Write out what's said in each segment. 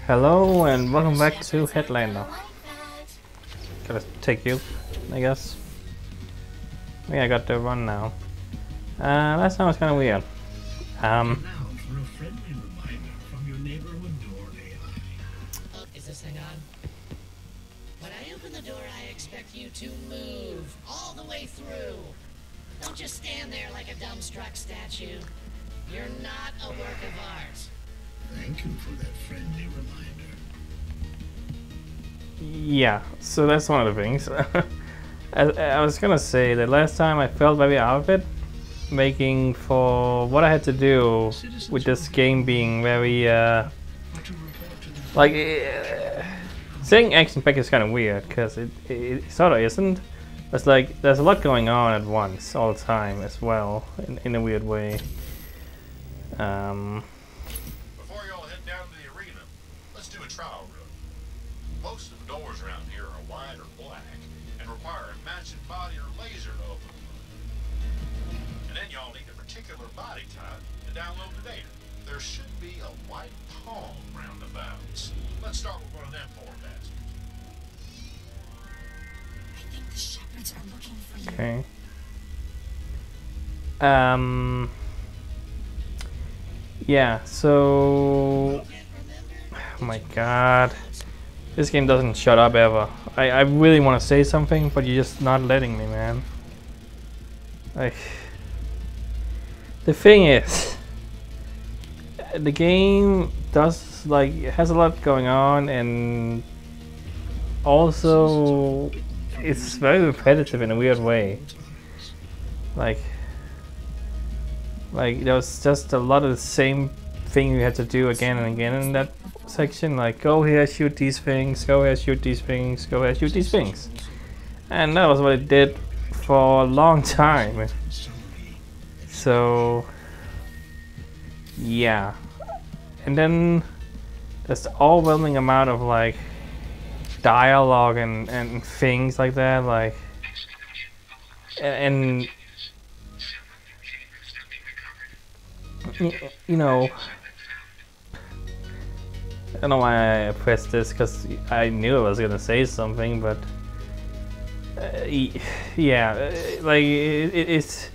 Hello and welcome back to Headlander. Gotta take you, I guess. I think I got the run now. Last time was kind of weird. Now for a friendly reminder from your neighborhood door AI. Is this thing on? When I open the door, I expect you to move all the way through. Don't just stand there like a dumbstruck statue. You're not a work of art. Thank you for that friendly reminder. Yeah, so that's one of the things. I was gonna say that last time I felt very out of it, making for what I had to do with this game being very like saying action pack is kind of weird because it sort of isn't. It's like there's a lot going on at once all the time as well in a weird way. Before y'all head down to the arena, let's do a trial run. Most of the doors around here are white or black and require a matching body or laser to open them. And then y'all need a particular body type to download the data. There should be a white palm roundabouts. Let's start with one of them four bastards. I think the shepherds are looking for you. Okay. Yeah, so oh my god. This game doesn't shut up ever. I really want to say something, but you're just not letting me, man. Like, the thing is, the game does, like, it has a lot going on, and also it's very repetitive in a weird way. Like there was just a lot of the same thing you had to do again and again in that section. Like, go here, shoot these things, go here, shoot these things, go here, shoot these things. And that was what it did for a long time. So, yeah. And then there's the overwhelming amount of, like, dialogue and things like that. Like, and you know, I don't know why I pressed this because I knew I was gonna say something, but yeah, like it's,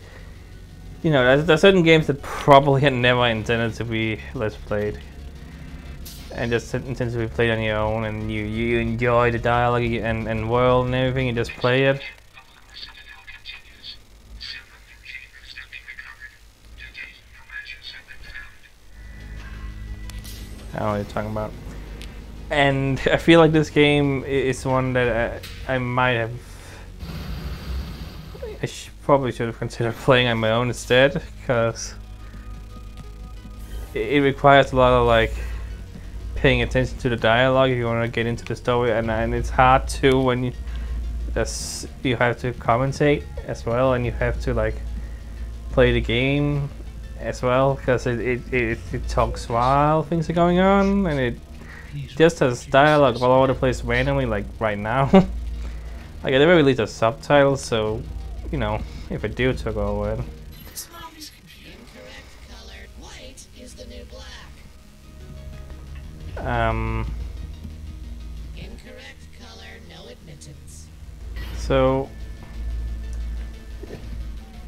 you know, there's certain games that probably had never intended to be let's played, and just intended to be played on your own, and you enjoy the dialogue and world and everything, and just play it. I don't know what you're talking about. And I feel like this game is one that I might have... probably should have considered playing on my own instead, because it requires a lot of, like, paying attention to the dialogue if you want to get into the story, and it's hard to when you have to commentate as well, and you have to, like, play the game as well, because it talks while things are going on, and it just has dialogue all over the place randomly, like right now. Like, I never released a subtitle, so, you know, if I do to go with. Incorrect colored white is the new black. Incorrect color, no admittance. So,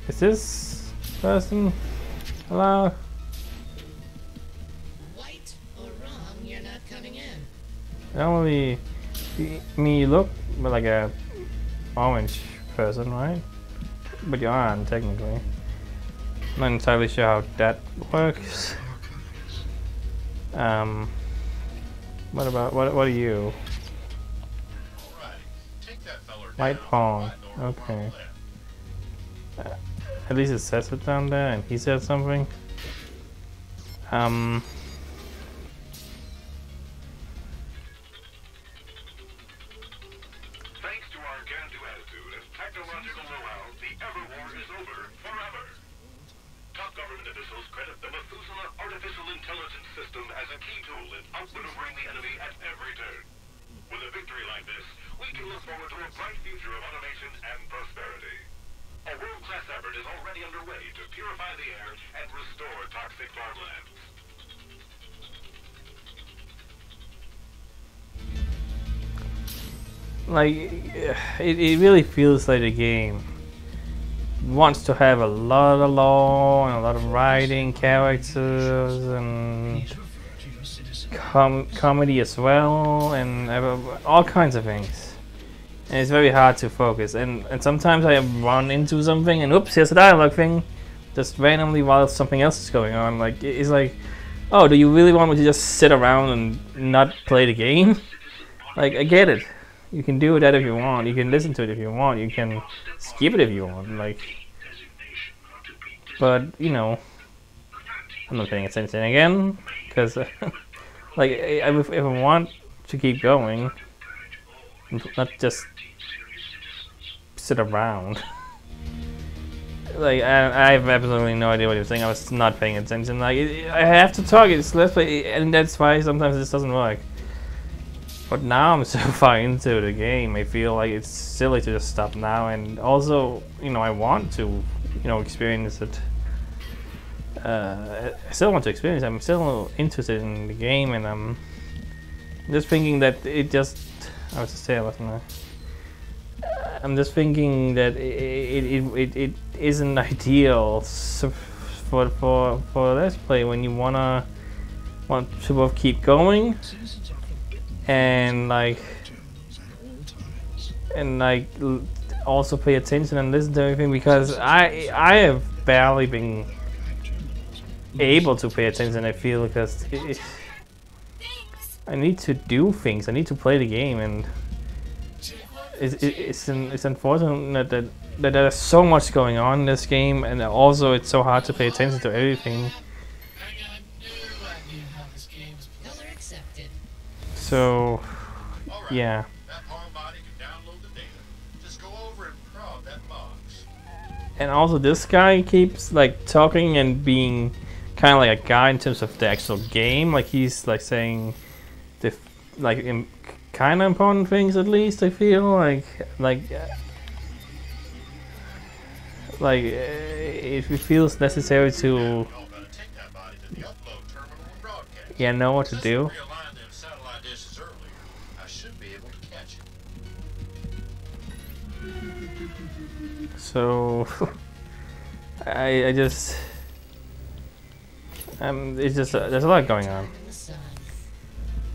is this person allowed? White or wrong, you're not coming in. Only, I mean, you look like a orange person, right? But you aren't technically. I'm not entirely sure how that works. What about what are you? White pawn. Okay. At least it says it down there, and he said something. Thanks to our can-do attitude and technological know-how, the Everwar is over forever. Top government officials credit the Methuselah Artificial Intelligence System as a key tool in outmaneuvering the enemy at every turn. With a victory like this, we can look forward to a bright future of automation and prosperity. A world-class effort is already underway to purify the air and restore toxic farmlands. like it really feels like the game wants to have a lot of lore and a lot of writing, characters, and comedy as well, and all kinds of things. And it's very hard to focus. And sometimes I run into something and oops, here's a dialogue thing, just randomly while something else is going on. Like it's like, oh, do you really want me to just sit around and not play the game? Like I get it. You can do that if you want. You can listen to it if you want. You can skip it if you want. Like, but you know, I'm not paying attention again because, like, if I want to keep going, not just sit around. Like, I have absolutely no idea what you're saying. I was not paying attention. Like, I have to talk. It's let's play, and that's why sometimes this doesn't work. But now I'm so far into the game, I feel like it's silly to just stop now. And also, you know, I want to, you know, experience it. I still want to experience it. I'm still interested in the game, and I'm just thinking that it just, I was to say, wasn't I? I'm just thinking that it isn't ideal for Let's Play when you want to both keep going and like also pay attention and listen to everything, because I have barely been able to pay attention. I feel because I need to do things. I need to play the game, and it's unfortunate that there's so much going on in this game, and also it's so hard to pay attention to everything. So, yeah. That harm body can download the data. Just go over and prod that box. And also this guy keeps like talking and being kind of like a guy in terms of the actual game. Like he's like saying the kind of important things, at least I feel it feels necessary to Y'all gotta take that body to the upload terminal and broadcast. know what to Since we do. realigned them satellite dishes early, I should be able to catch it. So I just it's just there's a lot going on,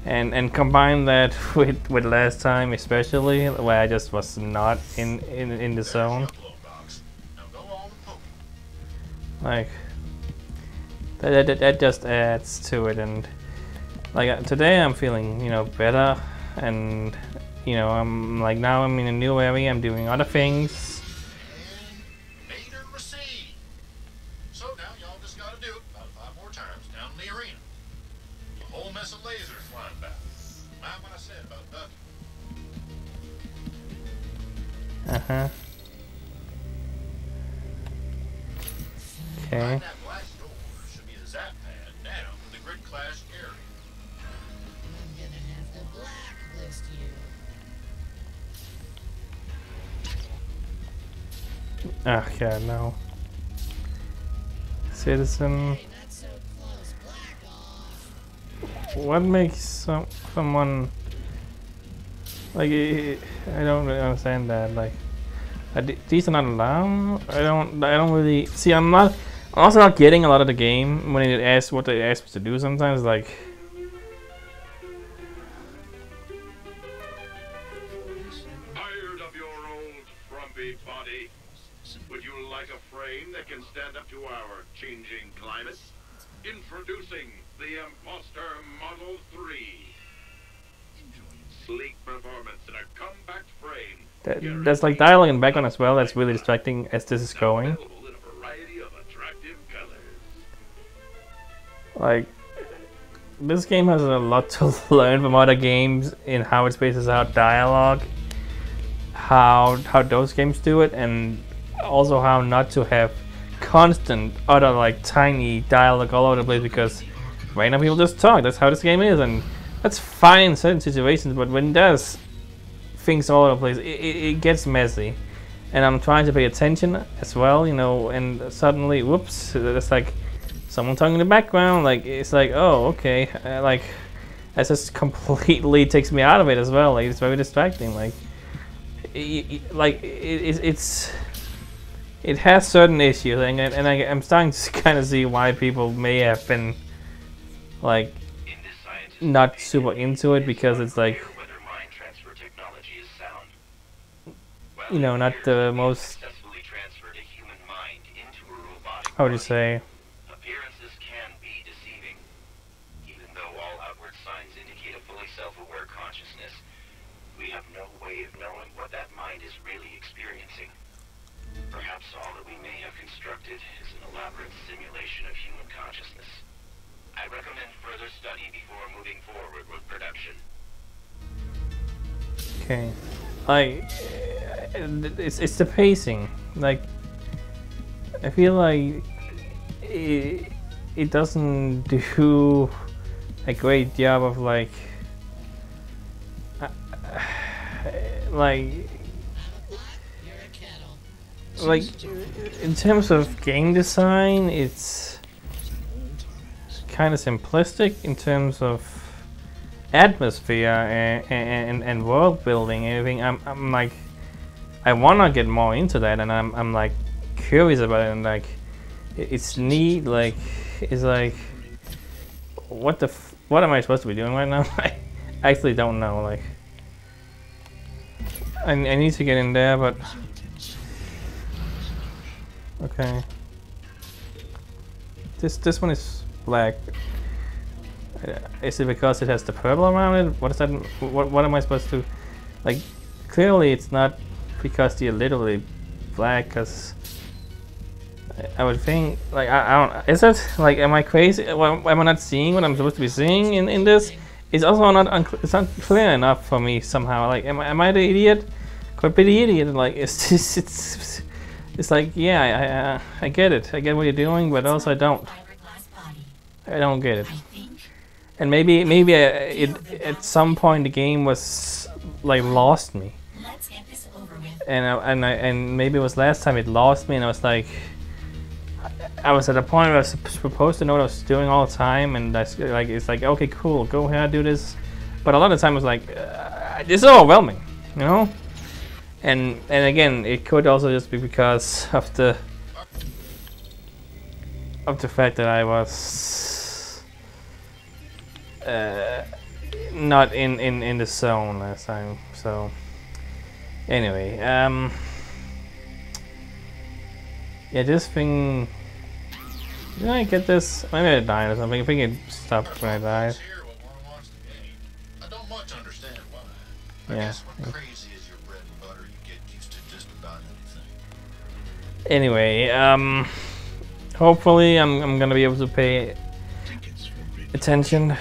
and combine that with last time, especially where I just was not in the zone. Upload box. Now go on and poke. Like that just adds to it. And like today I'm feeling, you know, better, and you know, I'm like, now I'm in a new area, I'm doing other things. Made and received. So now y'all just gotta do it about 5 more times down in the arena. A whole mess of lasers flying back. Mind what I said about ducking. Okay. Behind that black door should be a zap pad down in the grid clash area. I'm gonna have to blacklist you. Okay, no. Citizen. Hey, not so close. Black off. What makes someone like I don't really understand that. Like, these are not allowed. I don't really see. I'm also not getting a lot of the game when it asks what they ask us to do. Sometimes, like, Tired of your old frumpy body? Would you like a frame that can stand up to our changing climate? Introducing the Imposter Model 3. Sleek performance in a compact frame. there's like dialogue in the background as well. That's really distracting as this is going. Available in a variety of attractive colors. Like, this game has a lot to learn from other games in how it spaces out dialogue, how those games do it, and also how not to have constant other like tiny dialogue all over the place, because random people just talk. That's how this game is, and that's fine in certain situations, but when there's things all over the place, it gets messy. And I'm trying to pay attention as well, you know, and suddenly, whoops, there's like someone talking in the background. Like, it's like, oh, okay, like that just completely takes me out of it as well. Like, it's very distracting. Like, it has certain issues, and I'm starting to kind of see why people may have been like not super into it, because it's like, whether mind transfer technology is sound. you know, not the most, Successfully transferred a human mind into a robotic how would you body. say, Appearances can be deceiving. Even though all outward signs indicate a fully self-aware consciousness, we have no way of knowing what that mind is really experiencing. Perhaps all that we may have constructed is an elaborate simulation of human consciousness. I recommend further study before moving forward with production. okay, like it's the pacing. Like I feel like it doesn't do a great job of like You're a kettle. like in terms of game design, it's kind of simplistic. In terms of atmosphere and world building and everything, I'm like, I wanna get more into that, and I'm like curious about it, and like it's neat. Like it's like, what am I supposed to be doing right now? I actually don't know. Like I need to get in there, but okay. This one is black. Is it because it has the purple around it? What is that? What am I supposed to, like? Clearly, it's not because they're literally black. Cause I would think, like, I don't. Is it like? Am I crazy? Am I not seeing what I'm supposed to be seeing in this? It's also not it's not clear enough for me somehow. Like, am I the idiot? Could be the idiot. Like, it's like, yeah, I get it. I get what you're doing, but also I don't. Fiberglass body. I don't get it. I think And maybe at some point the game was like lost me, let's get this over with. and maybe it was last time it lost me, and I was like, I was at a point where I was supposed to know what I was doing all the time, and that's like, it's like, okay, cool, go ahead, do this, but a lot of the time it was like, this is overwhelming, you know. And again, it could also just be because of the fact that I was not in the zone last time. So anyway, yeah, this thing, did I get this? Maybe I died or something. I think it stopped when I died. Here when one wants the game. I don't much understand why. I Yeah. guess when crazy is your bread and butter, you get used to just about anything. Anyway, hopefully I'm gonna be able to pay Tickets for Bridge attention.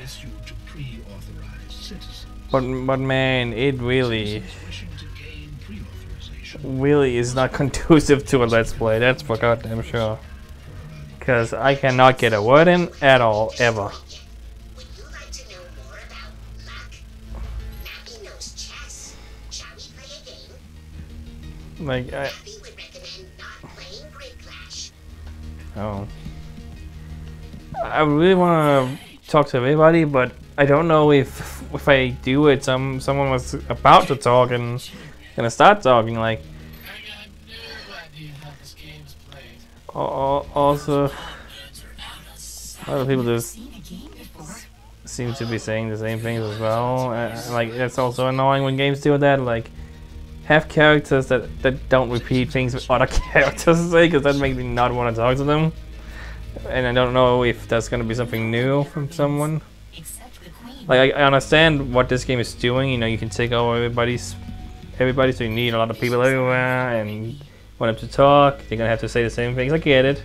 issued to pre-authorized citizens. But man, it really Wishing to gain pre-authorization. really is not conducive to a let's play. That's for goddamn sure. Because I cannot get a word in at all, ever. Would you like to know more about luck? Mappy knows chess. Shall we play a game? Like, Mappy would recommend not playing Grid Clash. oh. I really want to talk to everybody, but I don't know if I do it, someone was about to talk and gonna start talking, like. I got no idea how this game's played. Also, a lot of people just Seen a game before. seem to be saying the same things as well. Like, that's also annoying when games do that. Like, have characters that don't repeat things with other characters say, because that makes me not want to talk to them. And I don't know if that's gonna be something new from someone. Except the queen. Like, I understand what this game is doing. You know, you can take over everybody, so you need a lot of people everywhere, and want them to talk. They're gonna have to say the same things. I get it.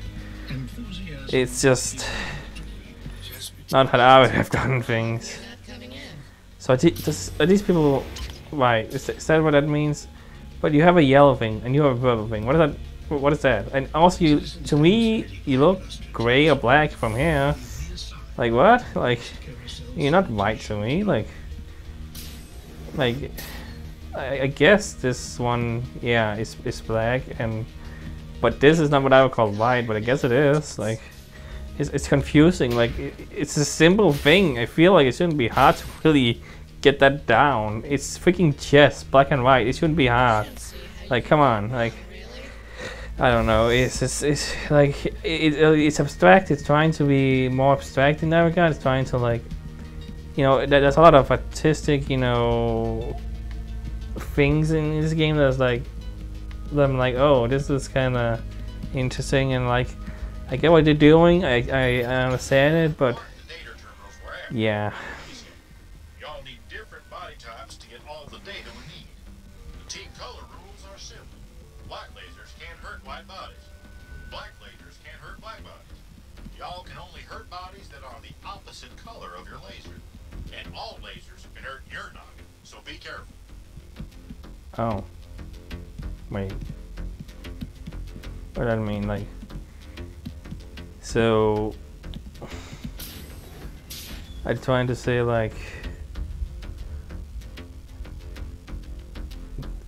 Enthusiasm. It's just not how I would have done things. You're not coming in. So are these people, right? Is that what that means? But you have a yellow thing and you have a purple thing. What is that? What is that? And also, to me, you look gray or black from here. Like what? Like, you're not white to me. Like I guess this one, yeah, is black, but this is not what I would call white. But I guess it is. Like, it's confusing. Like, it's a simple thing. I feel like it shouldn't be hard to really get that down. It's freaking chess, black and white. It shouldn't be hard. Like, come on, like, I don't know. It's like it's abstract. It's trying to be more abstract in that regard. It's trying to, like, you know, there's a lot of artistic, you know, things in this game that's like, I'm like, oh, this is kind of interesting, and like, I get what they're doing. I understand it, but Data terminals were after. yeah. Y'all need different body types to get all the data we need. The team color rules are simple. White lasers can't hurt white bodies. Black lasers can't hurt black bodies. Y'all can only hurt bodies that are the opposite color of your laser. And all lasers can hurt your noggin, so be careful. Oh. Wait. What does that mean? Like, so I'm trying to say, like,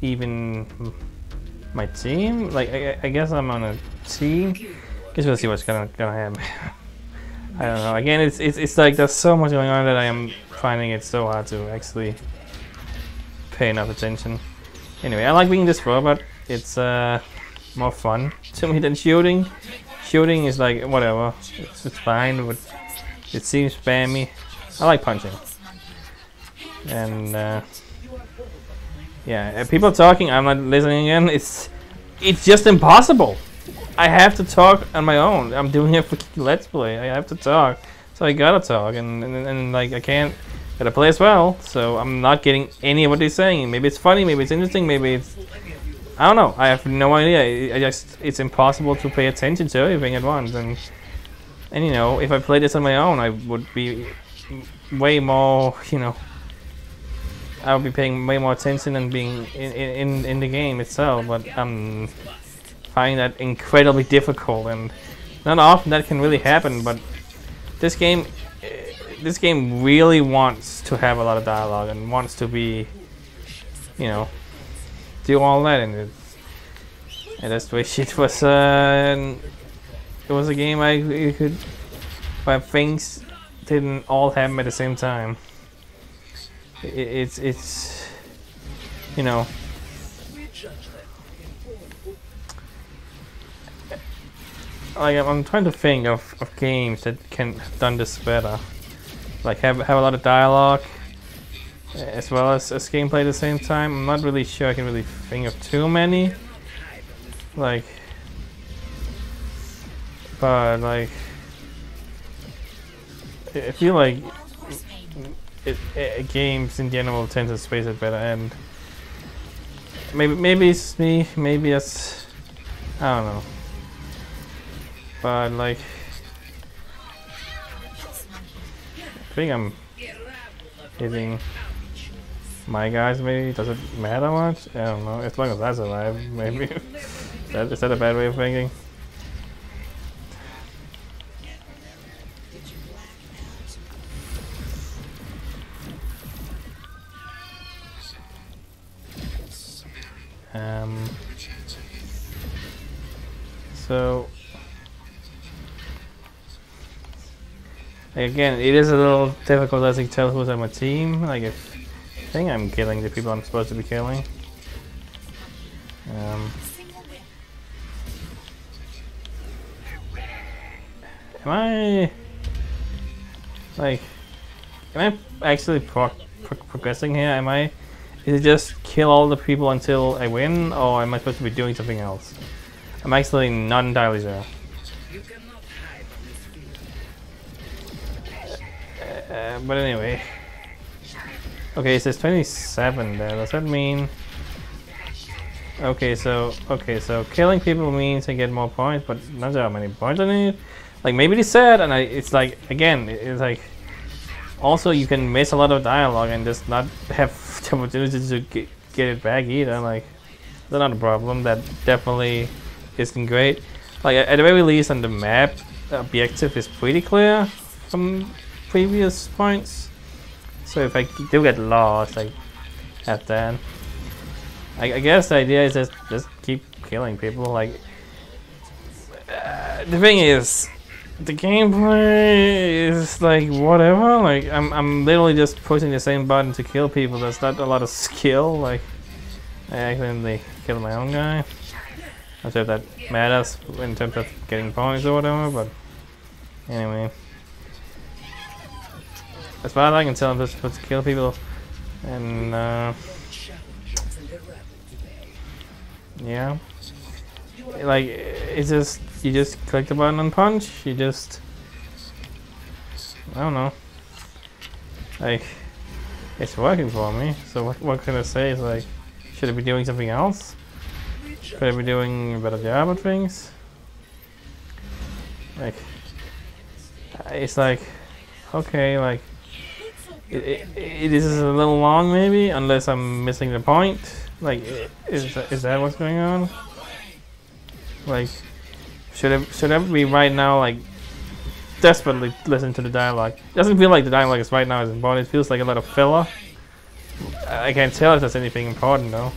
even my team, like, I guess I'm on a team. Guess we'll see what's gonna happen. I don't know. Again, it's like there's so much going on that I am finding it so hard to actually pay enough attention. Anyway, I like being this robot. It's more fun to me than shooting. Shooting is like whatever. It's fine, but it seems spammy. I like punching. And yeah, people talking. I'm not listening again. It's just impossible. I have to talk on my own. I'm doing a freaking let's play. I have to talk, so I gotta talk, and like I gotta play as well. So I'm not getting any of what they're saying. Maybe it's funny, maybe it's interesting, maybe it's, I don't know. I have no idea. It's impossible to pay attention to everything at once. And you know, if I played this on my own, I would be way more. You know, I would be paying way more attention and being in the game itself. But I'm finding that incredibly difficult, and not often that can really happen. But this game really wants to have a lot of dialogue and wants to be, you know, do all that, and that's the way it was. It was a game you could, where things didn't all happen at the same time. It's you know. Like, I'm trying to think of games that can have done this better. Like have a lot of dialogue as well as gameplay at the same time. I'm not really sure I can really think of too many. Like, but like, I feel like games in general tend to space it better, and maybe it's me, maybe it's, I don't know. But like, I think I'm hitting my guys. Maybe does it matter much? I don't know. As long as I survive, maybe. Is that a bad way of thinking? So again, it is a little difficult as I tell who's on my team. Like, I think I'm killing the people I'm supposed to be killing. Am I like? Am I actually progressing here? Am I? Is it just kill all the people until I win, or am I supposed to be doing something else? I'm actually not entirely sure. But anyway, okay, it says 27 there. Does that mean? Okay, so killing people means I get more points, but not sure how many points I need. Like, maybe they said, and it's like, again, it's like, also you can miss a lot of dialogue and just not have the opportunity to get it back either. Like, that's not a problem. That definitely isn't great. Like, at the very least on the map, the objective is pretty clear from previous points. So if I do get lost, I have that. I guess the idea is just keep killing people. Like, the thing is, The gameplay is like whatever. Like I'm literally just pushing the same button to kill people. There's not a lot of skill. Like I accidentally killed my own guy. I'm sure if that matters in terms of getting points or whatever. But anyway, as far as I can tell, I'm just supposed to kill people. And yeah, like it's just you just click the button and punch. You just I don't know. Like it's working for me. So what can I say? It's like should I be doing something else? Should I be doing a better job at things? Like it's like okay, like. It is a little long maybe, unless I'm missing the point. Like, is that what's going on? Like, should I be right now like desperately listen to the dialogue? It doesn't feel like the dialogue is right now is important. It feels like a lot of filler. I can't tell if there's anything important though.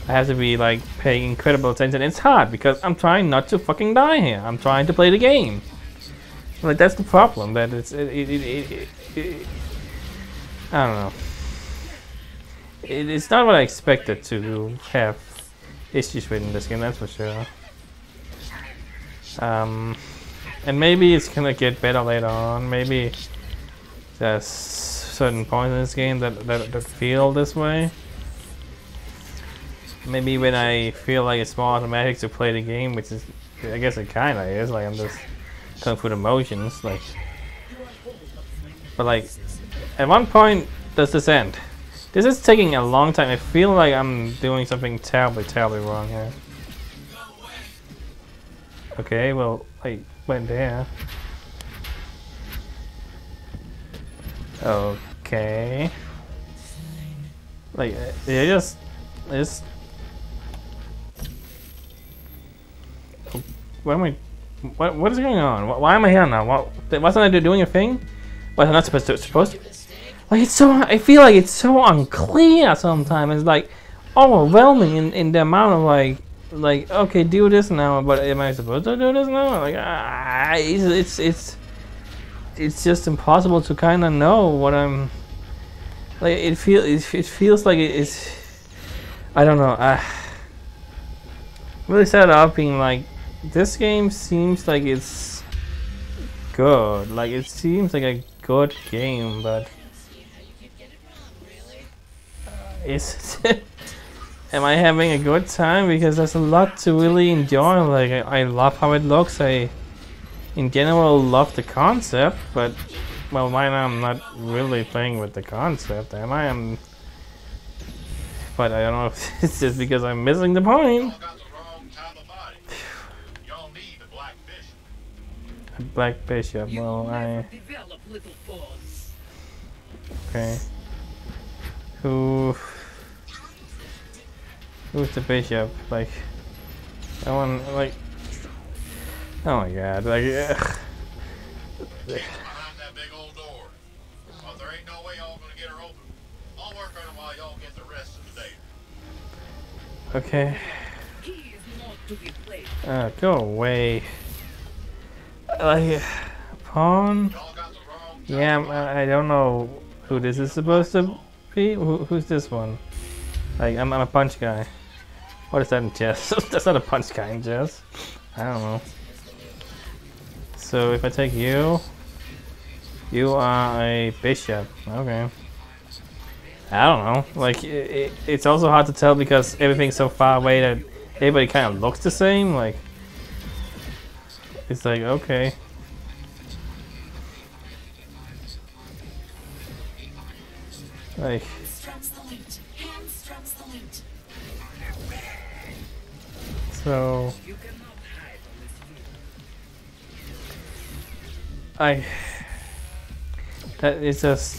I have to be like paying incredible attention. It's hard because I'm trying not to fucking die here. I'm trying to play the game. Like that's the problem. That I don't know. It's not what I expected to have issues with in this game, that's for sure. And maybe it's gonna get better later on. Maybe there's certain points in this game that feel this way. Maybe when I feel like it's more automatic to play the game, which is, I guess it kinda is. Like I'm just going through the motions, like. But like. At one point, does this end? This is taking a long time. I feel like I'm doing something terribly wrong here. Okay, well, I went there. Okay. Like, I just... What am I... What is going on? Why am I here now? Wasn't I doing a thing? Was I not supposed to? Like it's so, I feel like it's so unclear sometimes. It's like overwhelming in the amount of like okay, do this now, but am I supposed to do this now? Like it's just impossible to kind of know what I'm. Like it feels like it's. I don't know. Really started off being like this game seems like it's good. Like it seems like a good game, but. Is it? Am I having a good time? Because there's a lot to really enjoy. Like I love how it looks. I, in general, love the concept. But well, right now I'm not really playing with the concept, am I? But I don't know if it's just because I'm missing the point. Y'all got the wrong type of body. Y'all need a black bishop. A black bishop. Well, okay. Who's the bishop? Like, that one, like, oh my god, like, Behind that big old door. Well, there ain't no way y'all gonna get her open. I'll work on it while y'all get the rest of the data. okay. Go away. Like, pawn? Y'all got the wrong type Yeah, of body. I don't know who this is supposed to be. Who's this one? Like, I'm a punch guy. What is that in chess? That's not a punch guy in chess. I don't know. So if I take you, you are a bishop. Okay. I don't know. Like it's also hard to tell because everything's so far away that everybody kind of looks the same. Like it's like okay. Like. So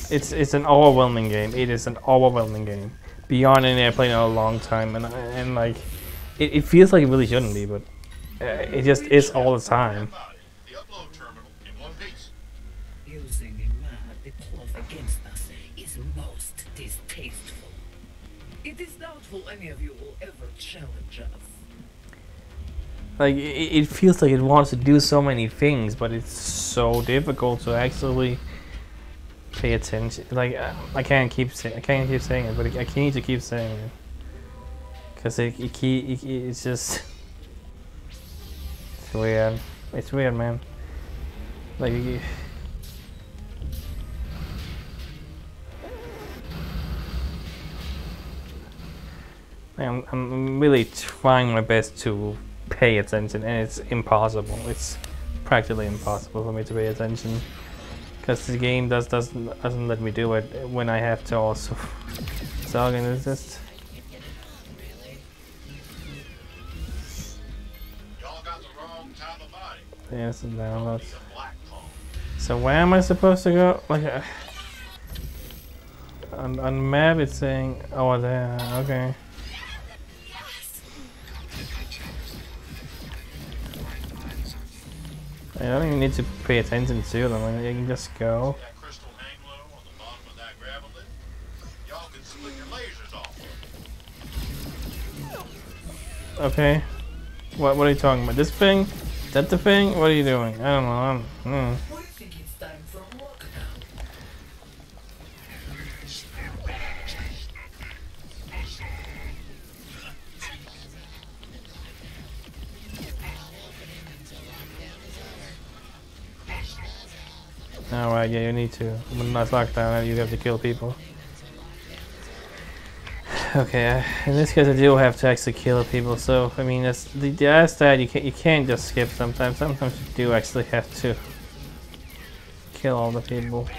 it's an overwhelming game. It is an overwhelming game beyond any I played in a long time, and like it feels like it really shouldn't be, but it just is all the time. The upload terminal in one piece. Using a mad plot against us is most distasteful. It is doubtful any of you will ever challenge us. Like it feels like it wants to do so many things, but it's so difficult to actually pay attention. Like I can't keep saying it, but I need to keep saying it because it's just it's weird. It's weird, man. Like. I'm really trying my best to pay attention, and it's impossible. It's practically impossible for me to pay attention because the game doesn't let me do it when I have to also talk, and it's just. Y'all got the wrong type of body. Yes, the downloads. Need a black phone. So where am I supposed to go? Like on the map, it's saying, oh, there. Okay. I don't even need to pay attention to them. I mean, you can just go. That crystal hang low on the bottom of that gravel lid. Y'all can split your lasers off. Okay. What are you talking about? This thing? Is that the thing? What are you doing? I don't know. We think it's time for a walk now. Alright, yeah, you need to. When that's lockdown, you have to kill people. Okay, in this case I do have to actually kill people, so I mean that's the last that you can't just skip sometimes. Sometimes you do actually have to kill all the people.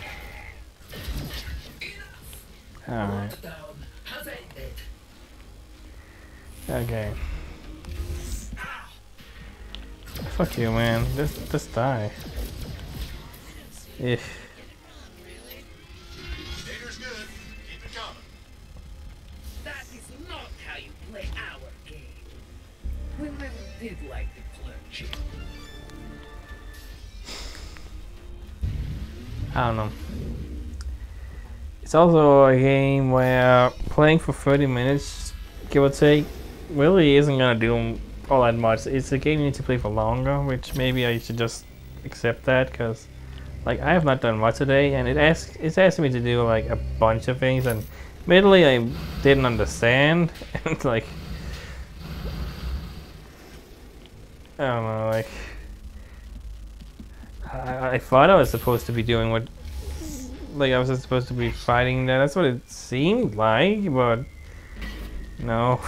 Alright. Lockdown has ended. Okay. Fuck you, man. Just die. If Dinner's good. Keep it coming. That is not how you play our game. We never did like the clergy. I don't know. It's also a game where playing for 30 minutes, give or take, really isn't gonna do all that much. It's a game you need to play for longer, which maybe I should just accept that, because like I have not done much today, and it's asking me to do like a bunch of things, and admittedly I didn't understand, and like I don't know, like I thought I was supposed to be doing what, like I was supposed to be fighting that. That's what it seemed like, but no.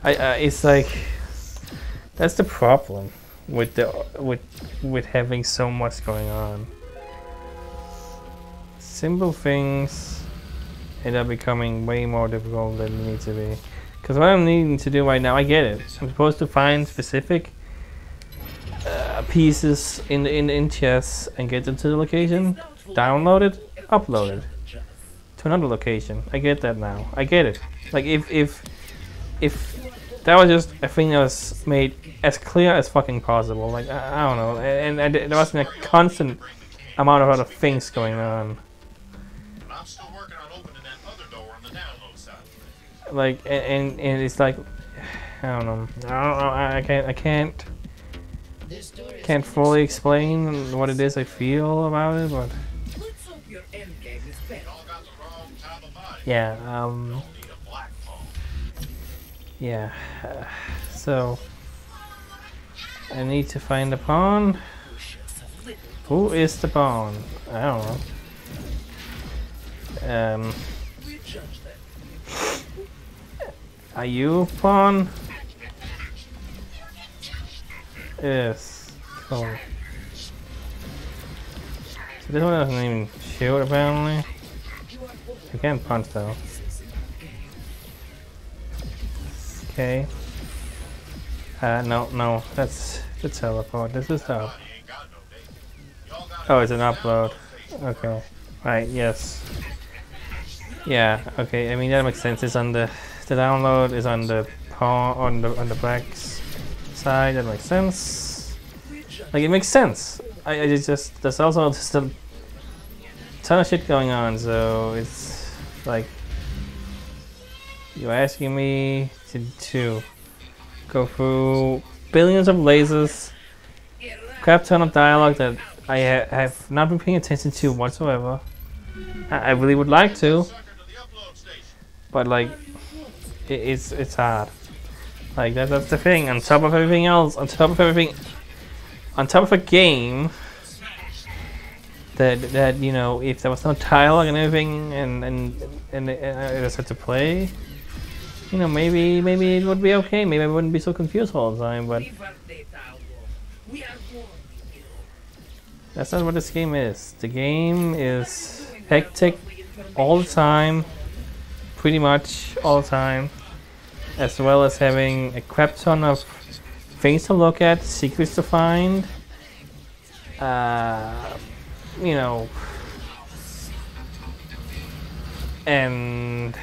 It's like that's the problem with with having so much going on. Simple things end up becoming way more difficult than they need to be. Because what I'm needing to do right now, I get it. I'm supposed to find specific pieces in chess and get them to the location, download it, upload it to another location. I get that now. I get it. Like if that was just a thing that was made as clear as fucking possible. Like I don't know, and there wasn't a constant amount of other things going on. But I'm still working on opening that other door on the download side. Like and it's like I don't know. I can't This door is fully explain what it is I feel about it, but Let's hope your end game is better. Y'all got the wrong type of body. yeah, Don't need a black phone. yeah. So I need to find the pawn. Who is the pawn? I don't know. We judge them. Are you pawn? Yes. Cool. So this one doesn't even shoot apparently. You can't punch though. Okay. No, that's the teleport. This is up. Body ain't got no data. Y'all got Oh, it's an upload. Okay. Right, yes. Yeah, okay, I mean that makes sense. It's on the download is on the pawn on the black side. That makes sense. Like it makes sense. I just there's also just a ton of shit going on, so it's like you're asking me to go through billions of lasers, crap ton of dialogue that I have not been paying attention to whatsoever. I really would like to, Sucker to the upload station. but like, it's hard. Like that's the thing. On top of everything else, on top of everything, on top of a game that you know, if there was no dialogue and everything, and I just had to play, you know, maybe it would be okay. Maybe I wouldn't be so confused all the time. But Leave our data alone. We are warning you. that's not what this game is. The game is hectic all the time, pretty much all the time, as well as having a crap ton of things to look at, secrets to find, you know, and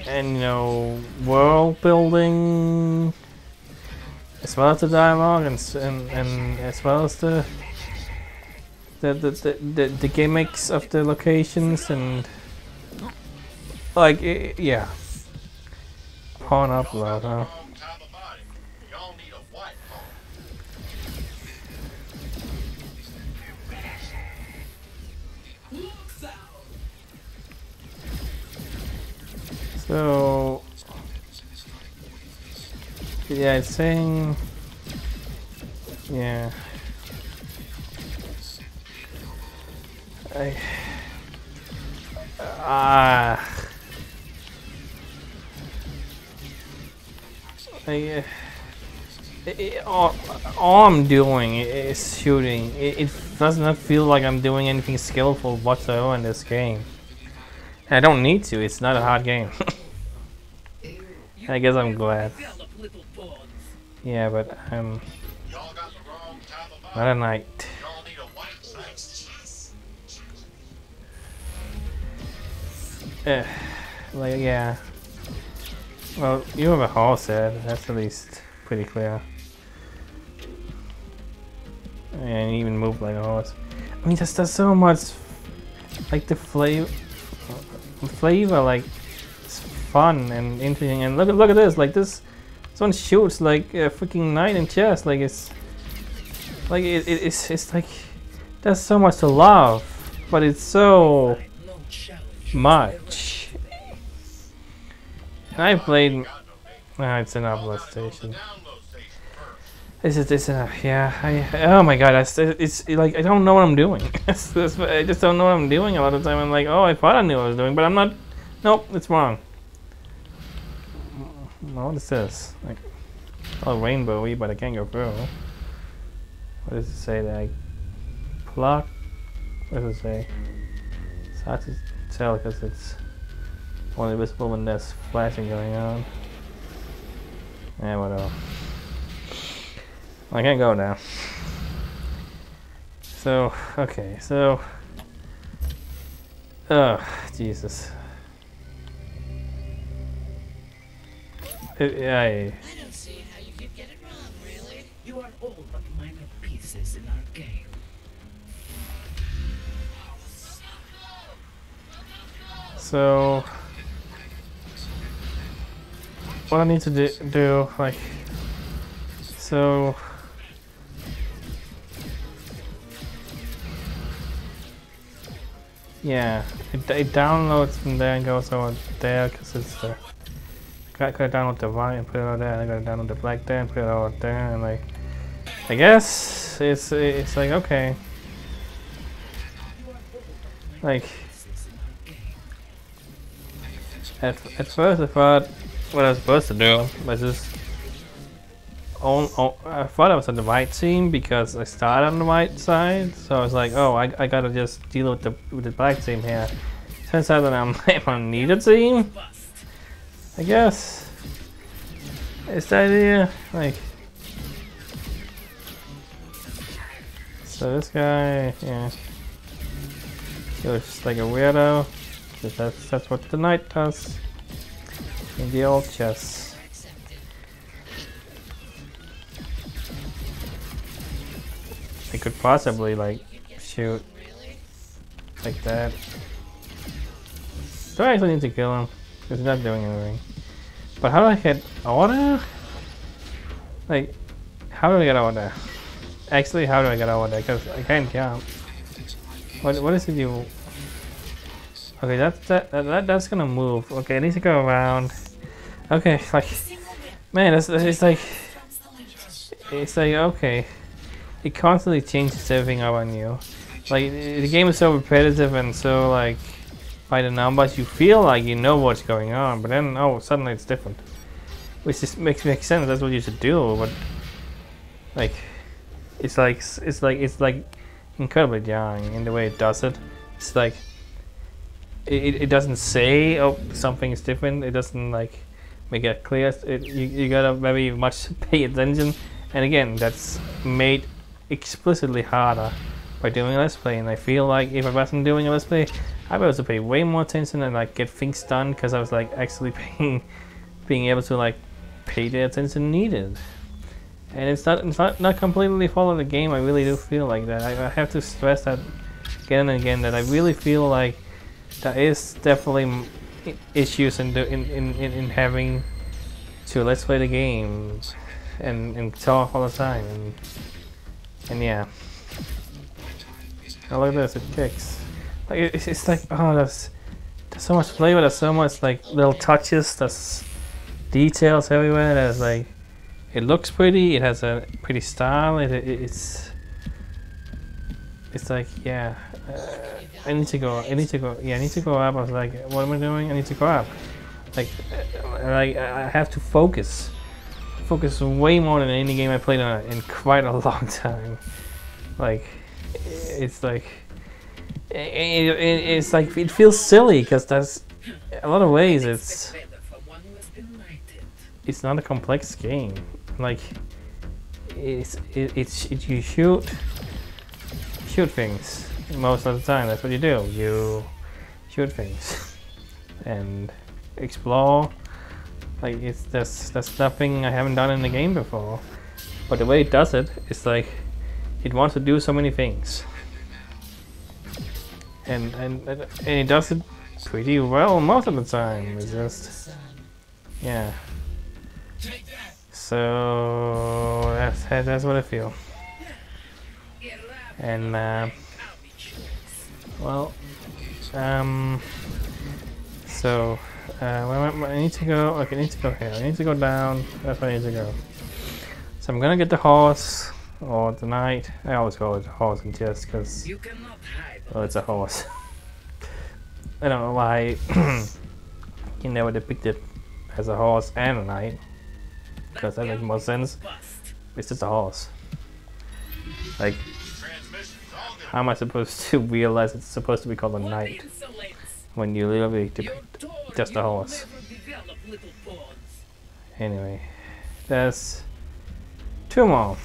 you know, world building, as well as the dialogue, and as well as the gimmicks of the locations, and like yeah. Pawn upload, huh? Wrong type of body. Y'all need a white pawn. So yeah, it's saying yeah. All I'm doing is shooting. It does not feel like I'm doing anything skillful whatsoever in this game. I don't need to. It's not a hard game. I guess I'm glad. Develop little bones. Yeah, but Y'all got the wrong type of body. not a knight. Y'all need a white He knight. likes chess. Like yeah. Well, you have a horse head. That's at least pretty clear. And you even move like a horse. I mean, there's so much, like the flavor, like it's fun and interesting. And look at this, like this one shoots like a freaking knight in chess. Like it's like there's so much to love, but it's so No challenge. much. And I played. It's an upload station. Download station first. This yeah. Oh my god, it's like I don't know what I'm doing. I just don't know what I'm doing a lot of the time. I'm like, oh, I thought I knew what I was doing, but I'm not. Nope, it's wrong. What is this? Like, oh, rainbowy, but I can't go through. What does it say? Like, pluck. What does it say? It's hard to tell because it's only visible when there's flashing going on. Yeah, whatever. I can't go now. So, okay, so... Oh, Jesus. I don't see how you could get it wrong, really. You are all but minor pieces in our game. So... What I need to do, like... So... Yeah, it downloads from there and goes over there because it's the... I gotta download the white and put it over there, and I gotta download the black there and put it over there, and like... I guess it's like, okay. Like... At first I thought what I was supposed to do was just... I thought I was on the white team because I started on the white side, so I was like, oh, I gotta just deal with the black team here. Turns out that I'm on neither team, I guess. It's the idea, like. So this guy, yeah, he was just like a weirdo, because that's what the knight does in the old chess. Accepted. I could possibly like shoot Really? like that. Do I actually need to kill him? Because he's not doing anything. But how do I get order? Like, how do I get order? Actually, how do I get order? Because I can't jump. What is it you? Okay, that's gonna move. Okay, I need to go around. Okay, like, man, it's like okay, it constantly changes everything up on you. Like the game is so repetitive and so like by the numbers, you feel like you know what's going on, but then oh, suddenly it's different, which just makes sense. That's what you should do, but like it's like incredibly jarring in the way it does it. It's like it doesn't say oh something is different. It doesn't like make it clear. You gotta very much pay attention, and again that's made explicitly harder by doing a let's play. And I feel like if I wasn't doing a let's play, I would also pay way more attention and like get things done because I was like actually being able to like pay the attention needed. And it's not completely follow the game. I really do feel like that. I have to stress that again and again that I really feel like there is definitely issues in having to let's play the game and talk all the time and yeah. Oh, look at this, it kicks. Like it's like oh there's so much flavor, there's so much like little touches, there's details everywhere. There's like it looks pretty, it has a pretty style, it's like yeah. I need to go up. I was like, what am I doing? I need to go up. Like I have to focus way more than any game I played on in quite a long time. Like it's like it's like it feels silly because there's a lot of ways it's not a complex game. Like it's you shoot things most of the time. That's what you do. You shoot things and explore. Like there's nothing I haven't done in the game before. But the way it does it is like it wants to do so many things. And it does it pretty well most of the time. It's just yeah. So that's what I feel. And well, so where I need to go. Okay, I need to go here. I need to go down. That's where I need to go. So I'm gonna get the horse or the knight. I always call it a horse just because. Well, it's a horse. I don't know why you never depicted as a horse and a knight, because that makes more sense. It's just a horse. Like, how am I supposed to realize it's supposed to be called a knight when you literally depict just a horse? Anyway, there's two more.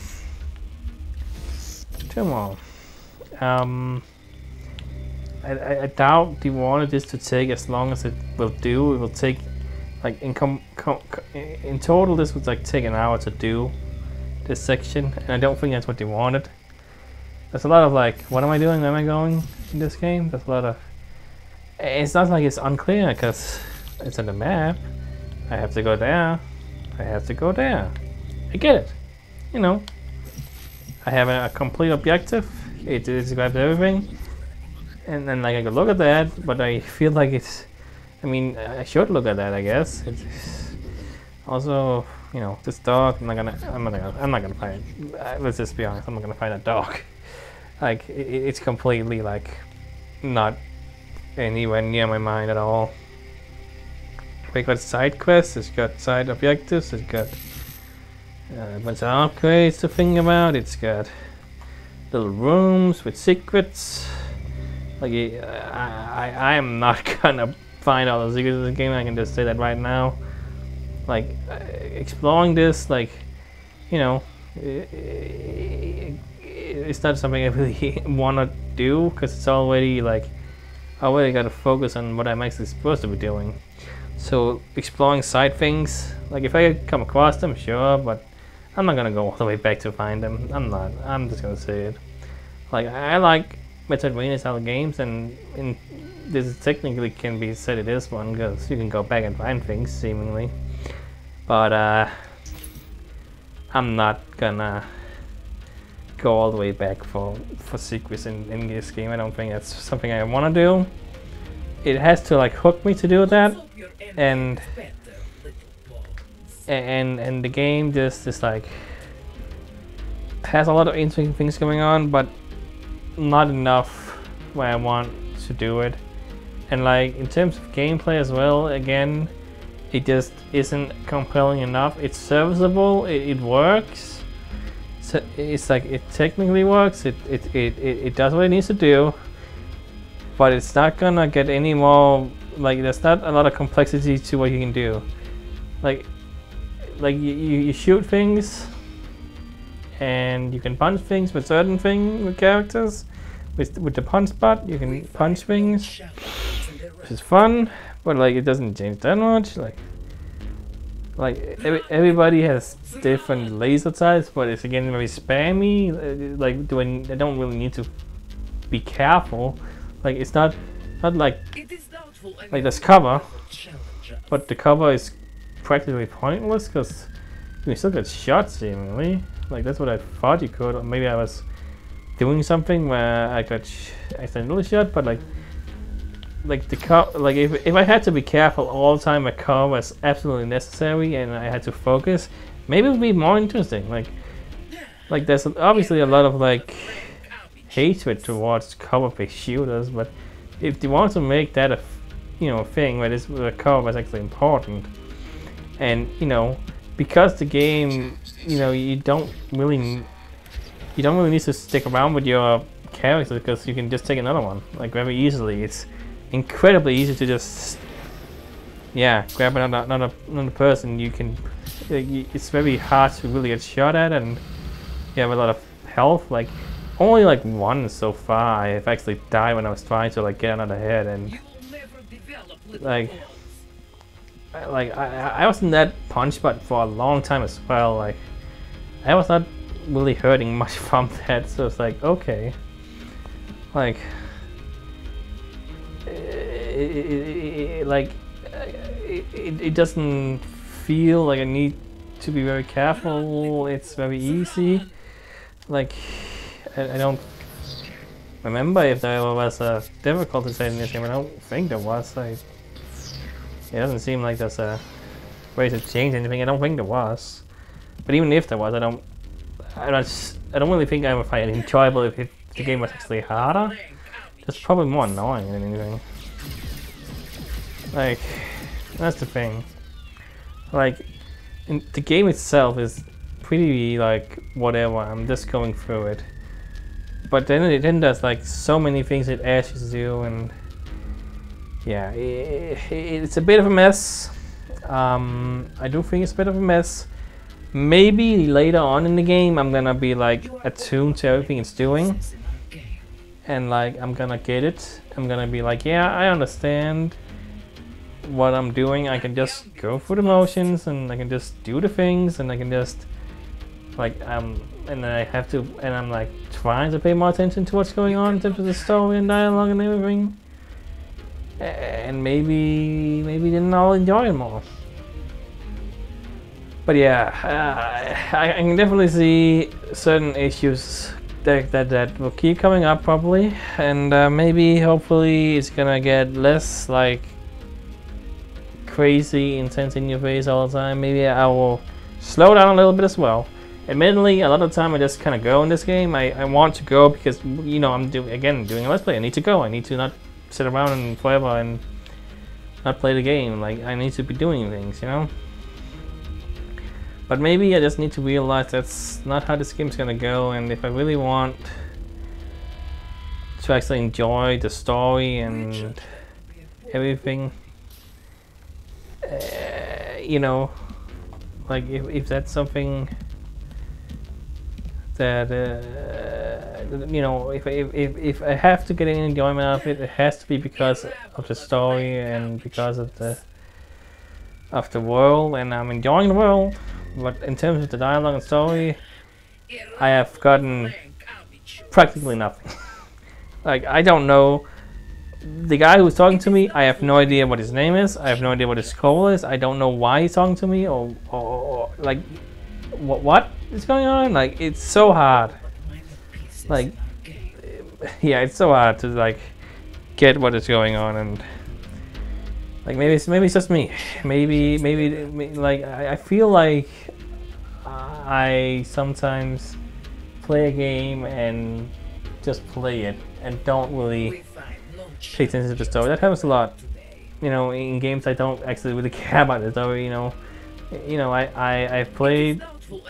I doubt they wanted this to take as long as it will do. It will take, like, in total, this would like take an hour to do this section, and I don't think that's what they wanted. There's a lot of like, what am I doing? Where am I going in this game? There's a lot of. It's not like it's unclear because it's on the map. I have to go there. I have to go there. I get it. You know. I have a complete objective. It describes everything. And then like I could look at that, but I feel like it's. I mean, I should look at that. I guess. It's also, you know, this dog. I'm not gonna find it. Let's just be honest. I'm not gonna find a dog. Like it's completely like not anywhere near my mind at all. We got side quests. It's got side objectives. It's got a bunch of upgrades to think about. It's got little rooms with secrets. Like I am not gonna find all the secrets of the game. I can just say that right now. Like exploring this, like, you know, it's not something I really wanna do because it's already like I already gotta focus on what I'm actually supposed to be doing. So exploring side things, like if I come across them, sure, but I'm not gonna go all the way back to find them. I'm just gonna say it. Like I like Metroidvania style games, and this technically can be said it is one because you can go back and find things seemingly. but I'm not gonna go all the way back for secrets in this game. I don't think that's something I want to do. It has to like hook me to do that, and the game just is like has a lot of interesting things going on, but not enough where I want to do it. And like in terms of gameplay as well, again, it just isn't compelling enough. It's serviceable, it works. So it's like it technically works. It does what it needs to do, but it's not gonna get any more. Like there's not a lot of complexity to what you can do. Like you shoot things, and you can punch things with certain characters. With the punch bot, you can punch things, which is fun, but like it doesn't change that much. Like everybody has different laser types, but it's again very spammy. Like I don't really need to be careful. Like it's not like there's cover, but the cover is practically pointless because you still get shot seemingly. Like that's what I thought you could. Or maybe I was doing something where I got accidentally shot, but like the cover, like if I had to be careful all the time, my cover was absolutely necessary, and I had to focus. Maybe it would be more interesting. Like there's obviously a lot of like hatred towards cover-based shooters, but if they want to make that a thing where the cover was actually important, and because the game, you don't really need to stick around with your character because you can just take another one like very easily. It's incredibly easy to just grab another person. You can it's very hard to really get shot at, and you have a lot of health. Like only like once so far I've actually died when I was trying to like get another head, and I was in that punch bot for a long time as well. Like I was not really hurting much from that, so it's like okay, like it doesn't feel like I need to be very careful. It's very easy. Like I don't remember if there was a difficulty setting in this game. I don't think there was. Like it doesn't seem like there's a way to change anything. I don't think there was. But even if there was, I don't really think I would find it enjoyable if the game was actually harder. It's probably more annoying than anything. Like, that's the thing. Like, the game itself is pretty like whatever. I'm just going through it. But then there's like so many things it asks you to do, and yeah, it's a bit of a mess. I do think it's a bit of a mess. Maybe later on in the game I'm gonna be like attuned to everything it's doing, and like I'm gonna get it. I'm gonna be like, yeah, I understand what I'm doing. I can just go through the motions, and I can just do the things, and I can just like and then I have to, and I'm like trying to pay more attention to what's going on in terms of the story and dialogue and everything, and maybe then I'll enjoy it more. But yeah, I can definitely see certain issues that will keep coming up probably, and maybe hopefully it's gonna get less like crazy intense in your face all the time. Maybe I will slow down a little bit as well. Admittedly, a lot of the time I just kind of go in this game. I want to go because I'm doing a let's play. I need to go. I need to not sit around forever and not play the game. Like I need to be doing things, But maybe I just need to realize that's not how this game's gonna go, and if I really want to actually enjoy the story and everything, like if that's something that if I have to get any enjoyment out of it, it has to be because of the story and because of the world, and I'm enjoying the world. But in terms of the dialogue and story, I have gotten practically nothing. Like I don't know the guy who's talking to me, I have no idea what his name is. I have no idea what his goal is. I don't know why he's talking to me or like what is going on. Like, it's so hard. Like, yeah, it's so hard to like get what is going on, and like maybe it's just me. Maybe like I feel like I sometimes play a game and just play it and don't really pay attention to the story. That happens a lot, you know, in games I don't actually really care about the story. You know, I've played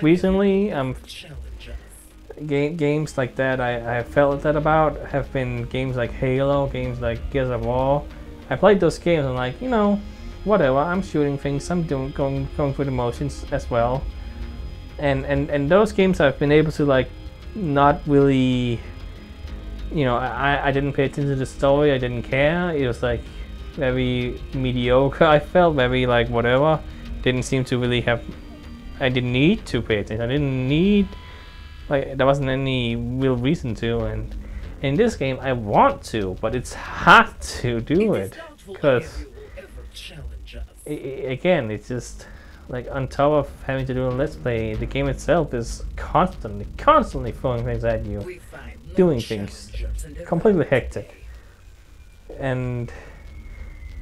recently. Games like that I have felt that about have been games like Halo, games like Gears of War. I played those games and like, you know, whatever. I'm shooting things. I'm going through the motions as well. And those games I've been able to like not really, you know, I didn't pay attention to the story. I didn't care. It was like very mediocre. I felt very like whatever. Didn't seem to really have. I didn't need to pay attention. I didn't need. Like, there wasn't any real reason to, and in this game I want to, but it's hard to do it because again, it's just like on top of having to do a let's play, the game itself is constantly throwing things at you, doing things completely hectic, and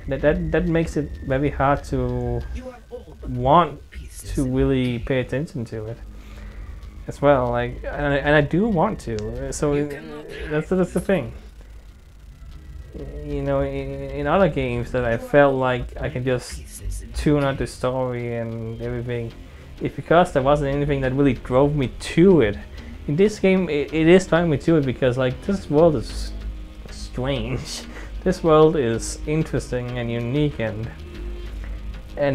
that makes it very hard to want to really pay attention to it as well. Like, and I do want to, so that's the thing. You know, in other games that I felt like I can just tune out the story and everything, it's because there wasn't anything that really drove me to it. In this game, it is driving me to it because like this world is strange. This world is interesting and unique, and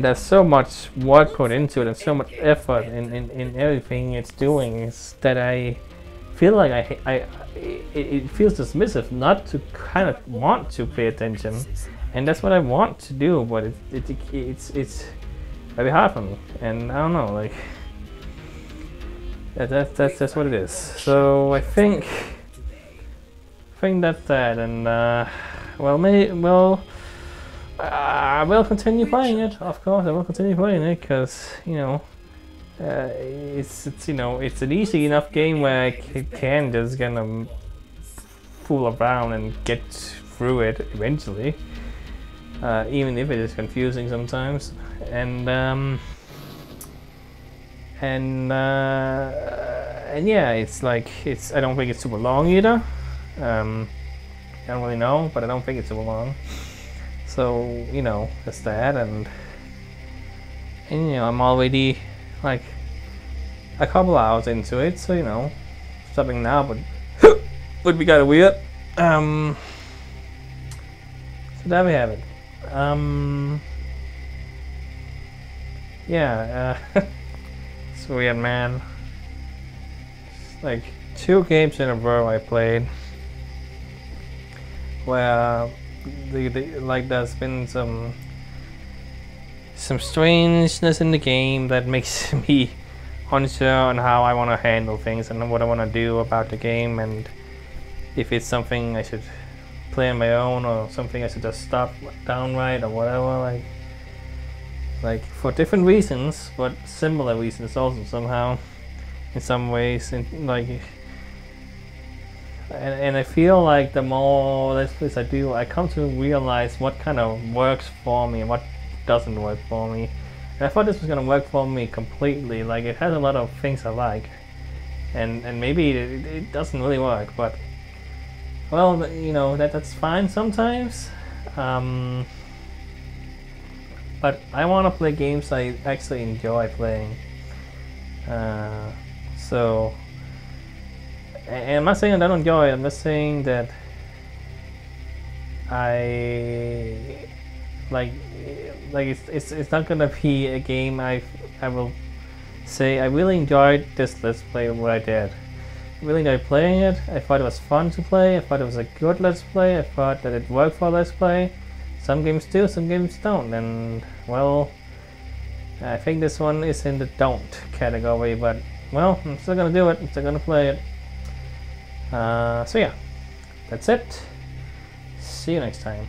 there's so much work put into it and so much effort in everything it's doing, is that I feel like it feels dismissive not to kind of want to pay attention, and that's what I want to do, but it's very hard for me, and I don't know, like that's what it is. So I think that's that, and I will continue playing it, of course. I will continue playing it because, you know, it's you know, it's an easy enough game where I can just kind of fool around and get through it eventually, even if it is confusing sometimes. And yeah, it's like I don't think it's super long either. I don't really know, but I don't think it's super long. So, you know, that's that, and you know, I'm already like a couple hours into it, so you know, stopping now would be kind of weird. So there we have it. Yeah, it's weird, man. It's like 2 games in a row I played where like there's been some strangeness in the game that makes me unsure on how I want to handle things and what I want to do about the game, and if it's something I should play on my own or something I should just stop downright or whatever, like for different reasons, but similar reasons also somehow in some ways, and like and I feel like the more let's plays I do, I come to realize what kind of works for me and what doesn't work for me. And I thought this was gonna work for me completely. Like, it has a lot of things I like, and maybe it doesn't really work, but well, you know, that's fine sometimes. But I want to play games I actually enjoy playing. So. And I'm not saying I don't enjoy it, I'm just saying that I like it's not gonna be a game I will say I really enjoyed this Let's Play what I did. I really enjoyed playing it. I thought it was fun to play. I thought it was a good Let's Play. I thought that it worked for Let's Play. Some games do, some games don't, and well, I think this one is in the don't category, but well, I'm still gonna do it. I'm still gonna play it. So yeah, that's it. see you next time.